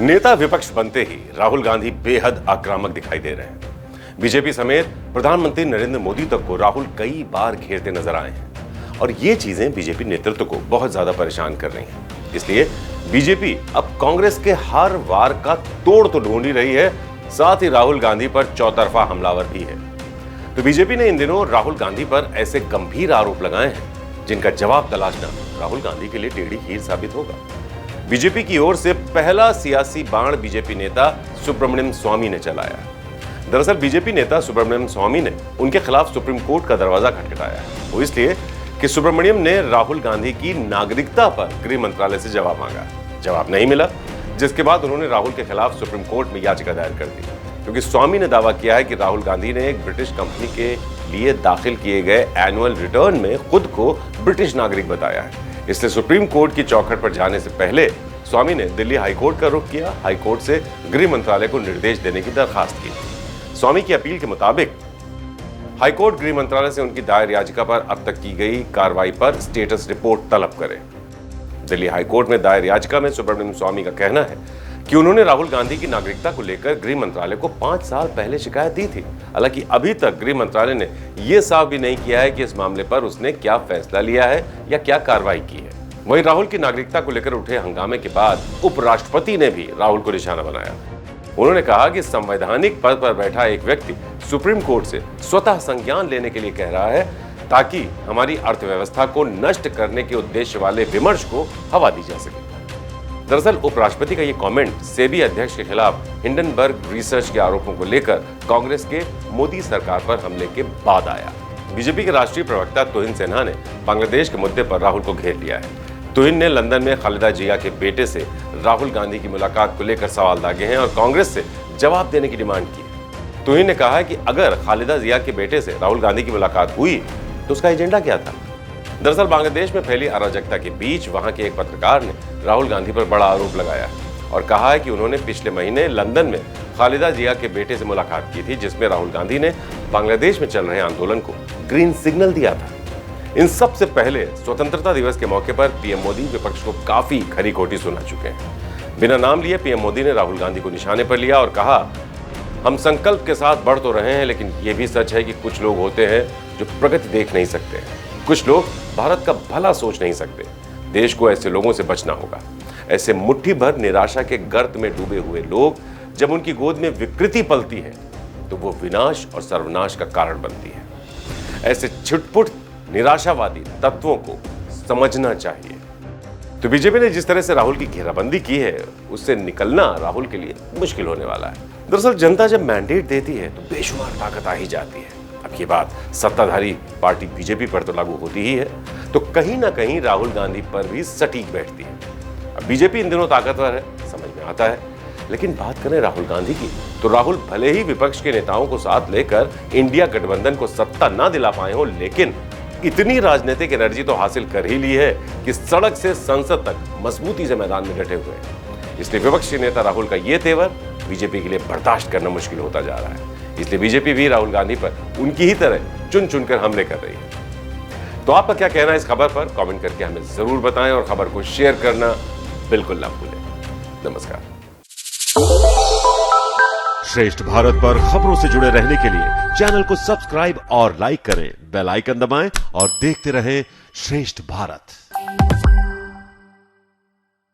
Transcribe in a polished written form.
नेता विपक्ष बनते ही राहुल गांधी बेहद आक्रामक दिखाई दे रहे हैं। बीजेपी समेत प्रधानमंत्री नरेंद्र मोदी तक को राहुल कई बार घेरते नजर आए हैं और ये चीजें बीजेपी नेतृत्व को बहुत ज्यादा परेशान कर रही हैं। इसलिए बीजेपी अब कांग्रेस के हर वार का तोड़ तो ढूंढ ही रही है, साथ ही राहुल गांधी पर चौतरफा हमलावर भी है। तो बीजेपी ने इन दिनों राहुल गांधी पर ऐसे गंभीर आरोप लगाए हैं जिनका जवाब तलाशना राहुल गांधी के लिए टेढ़ी खीर साबित होगा। बीजेपी की ओर से पहला सियासी बाण बीजेपी नेता सुब्रमण्यम स्वामी ने चलाया। दरअसल बीजेपी नेता सुब्रमण्यम स्वामी ने उनके खिलाफ सुप्रीम कोर्ट का दरवाजा खटखटाया। वो इसलिए कि सुब्रमण्यम ने राहुल गांधी की नागरिकता पर गृह मंत्रालय से जवाब मांगा। जवाब नहीं मिला, जिसके बाद उन्होंने राहुल के खिलाफ सुप्रीम कोर्ट में याचिका दायर कर दी, क्योंकि स्वामी ने दावा किया है कि राहुल गांधी ने एक ब्रिटिश कंपनी के लिए दाखिल किए गए एनुअल रिटर्न में खुद को ब्रिटिश नागरिक बताया है। इसलिए सुप्रीम कोर्ट की चौखट पर जाने से पहले स्वामी ने दिल्ली हाईकोर्ट का रुख किया। हाईकोर्ट से गृह मंत्रालय को निर्देश देने की दरखास्त की। स्वामी की अपील के मुताबिक हाईकोर्ट गृह मंत्रालय से उनकी दायर याचिका पर अब तक की गई कार्रवाई पर स्टेटस रिपोर्ट तलब करे। दिल्ली हाईकोर्ट में दायर याचिका में सुब्रमण्यम स्वामी का कहना है कि उन्होंने राहुल गांधी की नागरिकता को लेकर गृह मंत्रालय को 5 साल पहले शिकायत दी थी। हालांकि अभी तक गृह मंत्रालय ने यह साफ भी नहीं किया है कि इस मामले पर उसने क्या फैसला लिया है या क्या कार्रवाई की है। वहीं राहुल की नागरिकता को लेकर उठे हंगामे के बाद उपराष्ट्रपति ने भी राहुल को निशाना बनाया। उन्होंने कहा कि संवैधानिक पद पर बैठा एक व्यक्ति सुप्रीम कोर्ट से स्वतः संज्ञान लेने के लिए कह रहा है ताकि हमारी अर्थव्यवस्था को नष्ट करने के उद्देश्य वाले विमर्श को हवा दी जा सके। दरअसल उपराष्ट्रपति का ये कमेंट सेबी अध्यक्ष के खिलाफ हिंडनबर्ग रिसर्च के आरोपों को लेकर कांग्रेस के मोदी सरकार पर हमले के बाद आया। बीजेपी के राष्ट्रीय प्रवक्ता तुहिन सिन्हा ने बांग्लादेश के मुद्दे पर राहुल को घेर लिया है। तुहिन ने लंदन में खालिदा जिया के बेटे से राहुल गांधी की मुलाकात को लेकर सवाल दागे हैं और कांग्रेस से जवाब देने की डिमांड की है। तुहिन ने कहा है कि अगर खालिदा जिया के बेटे से राहुल गांधी की मुलाकात हुई तो उसका एजेंडा क्या था। दरअसल बांग्लादेश में फैली अराजकता के बीच वहां के एक पत्रकार ने राहुल गांधी पर बड़ा आरोप लगाया और कहा है कि उन्होंने पिछले महीने लंदन में खालिदा जिया के बेटे से मुलाकात की थी, जिसमें राहुल गांधी ने बांग्लादेश में चल रहे आंदोलन को ग्रीन सिग्नल दिया था। इन सब से पहले स्वतंत्रता दिवस के मौके पर पीएम मोदी विपक्ष को काफी खरी खोटी सुना चुके हैं। बिना नाम लिए पीएम मोदी ने राहुल गांधी को निशाने पर लिया और कहा, हम संकल्प के साथ बढ़ तो रहे हैं, लेकिन यह भी सच है कि कुछ लोग होते हैं जो प्रगति देख नहीं सकते। कुछ लोग भारत का भला सोच नहीं सकते। देश को ऐसे लोगों से बचना होगा। ऐसे मुट्ठी भर निराशा के गर्त में डूबे हुए लोग जब उनकी गोद में विकृति पलती है तो वो विनाश और सर्वनाश का कारण बनती है। ऐसे छिटपुट निराशावादी तत्वों को समझना चाहिए। तो बीजेपी ने जिस तरह से राहुल की घेराबंदी की है, उससे निकलना राहुल के लिए मुश्किल होने वाला है। दरअसल जनता जब मैंडेट देती है तो बेशुमार ताकत आ ही जाती है। अब ये बात सत्ताधारी पार्टी बीजेपी पर तो लागू होती ही है, तो कहीं ना कहीं राहुल गांधी पर भी सटीक बैठती है। अब बीजेपी इन दिनों ताकतवर है, समझ में आता है, लेकिन बात करें राहुल गांधी की, तो राहुल भले ही विपक्ष के नेताओं को साथ लेकर इंडिया गठबंधन को सत्ता ना दिला पाए हो, लेकिन इतनी राजनीतिक एनर्जी तो हासिल कर ही ली है कि सड़क से संसद तक मजबूती से मैदान में डटे हुए हैं। इसलिए विपक्षी नेता राहुल का ये तेवर बीजेपी के लिए बर्दाश्त करना मुश्किल होता जा रहा है। इसलिए बीजेपी भी राहुल गांधी पर उनकी ही तरह चुन चुनकर हमले कर रही है। तो आपका क्या कहना है इस खबर पर? कमेंट करके हमें जरूर बताएं और खबर को शेयर करना बिल्कुल ना भूलें। नमस्कार। श्रेष्ठ भारत पर खबरों से जुड़े रहने के लिए चैनल को सब्सक्राइब और लाइक करें, बेल आइकन दबाएं और देखते रहें श्रेष्ठ भारत।